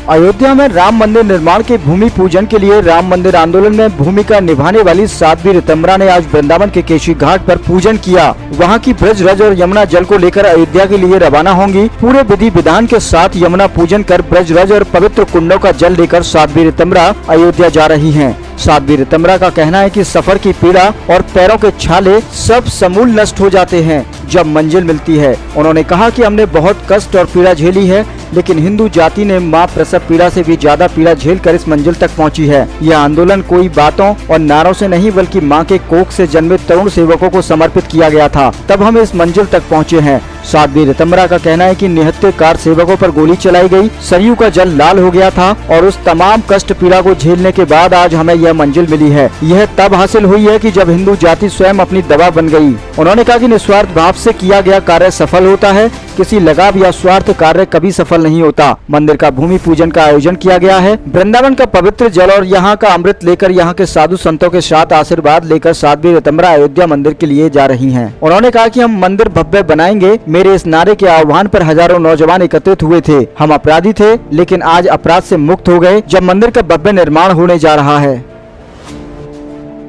अयोध्या में राम मंदिर निर्माण के भूमि पूजन के लिए राम मंदिर आंदोलन में भूमिका निभाने वाली साध्वी ऋतंबरा ने आज वृंदावन के केशी घाट पर पूजन किया। वहां की ब्रज रज और यमुना जल को लेकर अयोध्या के लिए रवाना होंगी। पूरे विधि विधान के साथ यमुना पूजन कर ब्रज रज और पवित्र कुंडों का जल लेकर साध्वी ऋतंबरा अयोध्या जा रही हैं। साध्वी ऋतंबरा का कहना है कि सफर की पीड़ा और पैरों के छाले सब समूल नष्ट हो जाते हैं जब मंजिल मिलती है। उन्होंने कहा कि हमने बहुत कष्ट और पीड़ा झेली है, लेकिन हिंदू जाति ने मां प्रसव पीड़ा से भी ज्यादा पीड़ा झेलकर इस मंजिल तक पहुंची है। यह आंदोलन कोई बातों और नारों से नहीं बल्कि मां के कोख से जन्मे तरुण सेवकों को समर्पित किया गया था, तब हम इस मंजिल तक पहुंचे हैं। साध्वी ऋतंबरा का कहना है कि निहत्थेकार सेवकों पर गोली चलाई गई, सरयू का जल लाल हो गया था और उस तमाम कष्ट पीड़ा को झेलने के बाद आज हमें यह मंजिल मिली है। यह तब हासिल हुई है कि जब हिंदू जाति स्वयं अपनी दवा बन गई। उन्होंने कहा कि निस्वार्थ भाव से किया गया कार्य सफल होता है, किसी लगाव या स्वार्थ कार्य कभी सफल नहीं होता। मंदिर का भूमि पूजन का आयोजन किया गया है। वृंदावन का पवित्र जल और यहाँ का अमृत लेकर यहाँ के साधु संतों के साथ आशीर्वाद लेकर साध्वी ऋतंबरा अयोध्या मंदिर के लिए जा रही हैं। उन्होंने कहा कि हम मंदिर भव्य बनाएंगे। मेरे इस नारे के आह्वान पर हजारों नौजवान एकत्रित हुए थे। हम अपराधी थे, लेकिन आज अपराध से मुक्त हो गए जब मंदिर का भव्य निर्माण होने जा रहा है।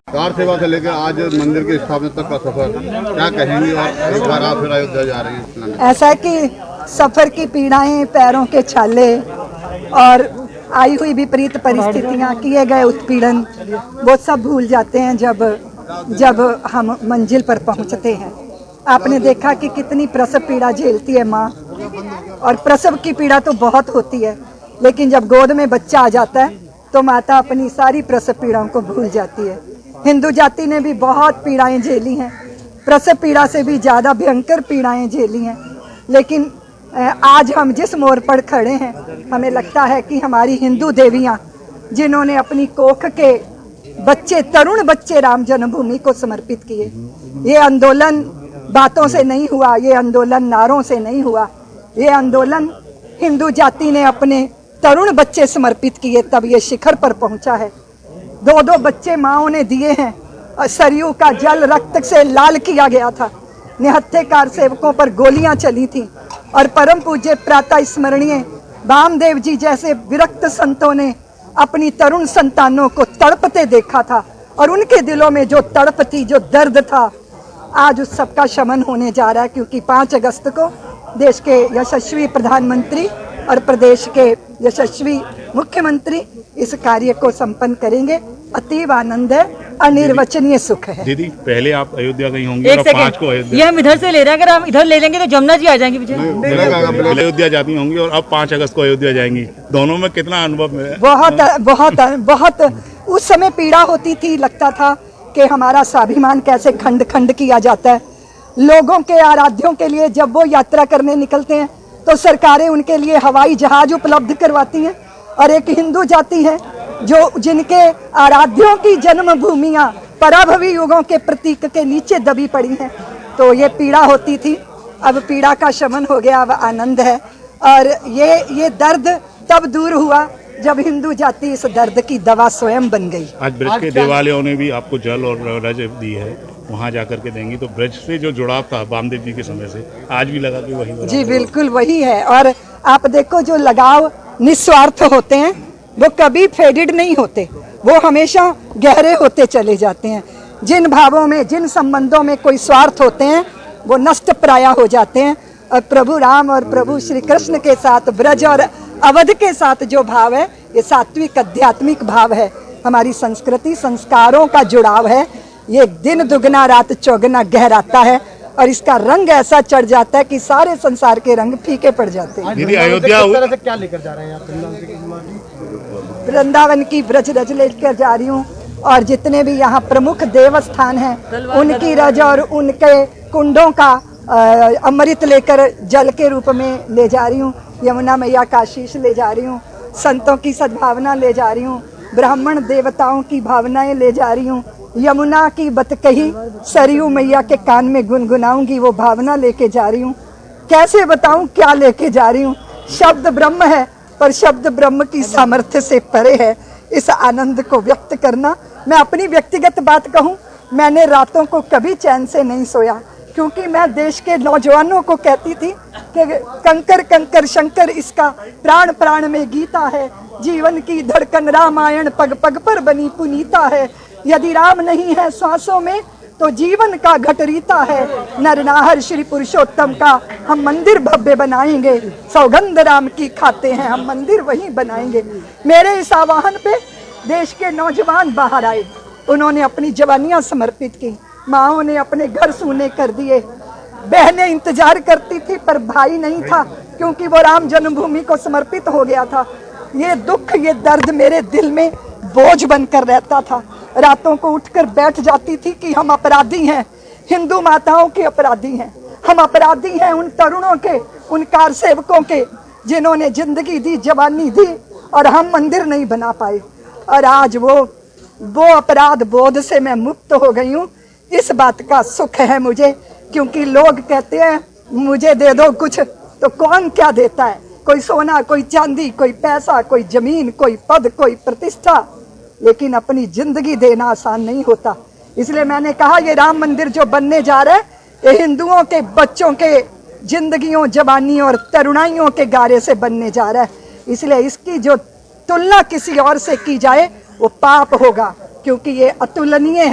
कार सेवा से लेकर आज मंदिर की स्थापना तक का सफर क्या कहेंगे, और एक बार आप फिर अयोध्या जा रहे हैं? ऐसा है कि सफर की पीड़ाएं, पैरों के छाले और आई हुई विपरीत परिस्थितियां, किए गए उत्पीड़न, वो सब भूल जाते हैं जब हम मंजिल पर पहुंचते हैं। आपने देखा कि कितनी प्रसव पीड़ा झेलती है माँ, और प्रसव की पीड़ा तो बहुत होती है, लेकिन जब गोद में बच्चा आ जाता है तो माता अपनी सारी प्रसव पीड़ाओं को भूल जाती है। हिंदू जाति ने भी बहुत पीड़ाएं झेली हैं, प्रसव पीड़ा से भी ज़्यादा भयंकर पीड़ाएं झेली हैं, लेकिन आज हम जिस मोड़ पर खड़े हैं, हमें लगता है कि हमारी हिंदू देवियां, जिन्होंने अपनी कोख के बच्चे, तरुण बच्चे राम जन्मभूमि को समर्पित किए, ये आंदोलन बातों से नहीं हुआ, ये आंदोलन नारों से नहीं हुआ, ये आंदोलन हिंदू जाति ने अपने तरुण बच्चे समर्पित किए, तब ये शिखर पर पहुंचा है। दो बच्चे माओ ने दिए हैं, और सरयू का जल रक्त से लाल किया गया था। निहत्थेकार सेवकों पर गोलियां चली थी, और परम पूज्य प्रातः स्मरणीय वामदेव जी जैसे विरक्त संतों ने अपनी तरुण संतानों को तड़पते देखा था, और उनके दिलों में जो तड़प थी, जो दर्द था, आज उस सबका शमन होने जा रहा है। क्योंकि 5 अगस्त को देश के यशस्वी प्रधानमंत्री और प्रदेश के यशस्वी मुख्यमंत्री इस कार्य को संपन्न करेंगे। अतीव आनंद है, अनिर्वचनीय सुख है। दीदी, पहले आप अयोध्या गई होंगी और 5 को अयोध्या, ये हम इधर से ले रहे हैं, अगर हम इधर ले लेंगे तो जमुना जी आ जाएंगे पीछे। अयोध्या जाती होंगी और अब 5 अगस्त को अयोध्या जाएंगी, दोनों में कितना अनुभव मिला? बहुत उस समय पीड़ा होती थी, लगता था कि हमारा स्वाभिमान कैसे खंड खंड किया जाता है। लोगों के आराध्यों के लिए जब वो यात्रा करने निकलते हैं तो सरकारें उनके लिए हवाई जहाज उपलब्ध करवाती हैं, और एक हिंदू जाति है जिनके आराध्यों की जन्मभूमियां पराभवी युगों के प्रतीक के नीचे दबी पड़ी हैं। तो ये पीड़ा होती थी, अब पीड़ा का शमन हो गया, अब आनंद है। और ये दर्द तब दूर हुआ जब हिंदू जाति इस दर्द की दवा स्वयं बन गई। आज ब्रज के देवालयों ने भी आपको जल और रज दी है, वहाँ जाकर के देंगी, तो ब्रज से जो जुड़ाव था वामदेव जी के समय से आज भी लगा कि वही। जी बिल्कुल वही है, और आप देखो जो लगाव निस्वार्थ होते हैं वो कभी फेडेड नहीं होते, वो हमेशा गहरे होते चले जाते हैं। जिन भावों में, जिन संबंधों में कोई स्वार्थ होते हैं वो नष्ट प्राय हो जाते हैं। और प्रभु राम और प्रभु श्री कृष्ण के साथ ब्रज और अवध के साथ जो भाव है, ये सात्विक आध्यात्मिक भाव है, हमारी संस्कृति संस्कारों का जुड़ाव है। ये दिन दुगना रात चौगुना गहराता है, और इसका रंग ऐसा चढ़ जाता है कि सारे संसार के रंग फीके पड़ जाते हैं। दीदी, अयोध्या से क्या लेकर जा रहे हैं आप? वृंदावन की ब्रज रज लेकर जा रही हूँ, और जितने भी यहाँ प्रमुख देवस्थान हैं उनकी रज और उनके कुंडों का अमृत लेकर जल के रूप में ले जा रही हूँ। यमुना मैया का आशीष ले जा रही हूँ, संतों की सद्भावना ले जा रही हूँ, ब्राह्मण देवताओं की भावनाएं ले जा रही हूँ। यमुना की बत कही सरयू मैया के कान में गुनगुनाऊंगी, वो भावना लेके जा रही हूँ। कैसे बताऊं क्या लेके जा रही हूँ? शब्द ब्रह्म है, पर शब्द ब्रह्म की सामर्थ्य से परे है। इस आनंद को व्यक्त करना, मैं अपनी व्यक्तिगत बात कहूँ, मैंने रातों को कभी चैन से नहीं सोया, क्योंकि मैं देश के नौजवानों को कहती थी कि कंकर कंकर शंकर इसका प्राण प्राण में गीता है, जीवन की धड़कन रामायण पग पग पर बनी पुनीता है, यदि राम नहीं है सांसों में तो जीवन का घट रीता है, नरनाहर श्री पुरुषोत्तम का हम मंदिर भव्य बनाएंगे, सौगंध राम की खाते हैं हम मंदिर वहीं बनाएंगे। मेरे इस आह्वान पे देश के नौजवान बाहर आए, उन्होंने अपनी जवानियां समर्पित की, माओ ने अपने घर सूने कर दिए, बहनें इंतजार करती थी पर भाई नहीं था क्योंकि वो राम जन्मभूमि को समर्पित हो गया था। ये दुख ये दर्द मेरे दिल में बोझ बनकर रहता था, रातों को उठकर बैठ जाती थी कि हम अपराधी हैं, हिंदू माताओं के अपराधी हैं, हम अपराधी हैं उन तरुणों के, उन कार सेवकों के जिन्होंने जिंदगी दी, जवानी दी और हम मंदिर नहीं बना पाए। और आज वो अपराध बोध से मैं मुक्त हो गई हूँ। इस बात का सुख है मुझे, क्योंकि लोग कहते हैं मुझे दे दो कुछ, तो कौन क्या देता है, कोई सोना, कोई चांदी, कोई पैसा, कोई जमीन, कोई पद, कोई प्रतिष्ठा, लेकिन अपनी जिंदगी देना आसान नहीं होता। इसलिए मैंने कहा ये राम मंदिर जो बनने जा रहा है ये हिंदुओं के बच्चों के जिंदगियों, जवानी और तरुणाइयों के गारे से बनने जा रहा है, इसलिए इसकी जो तुलना किसी और से की जाए वो पाप होगा, क्योंकि ये अतुलनीय है।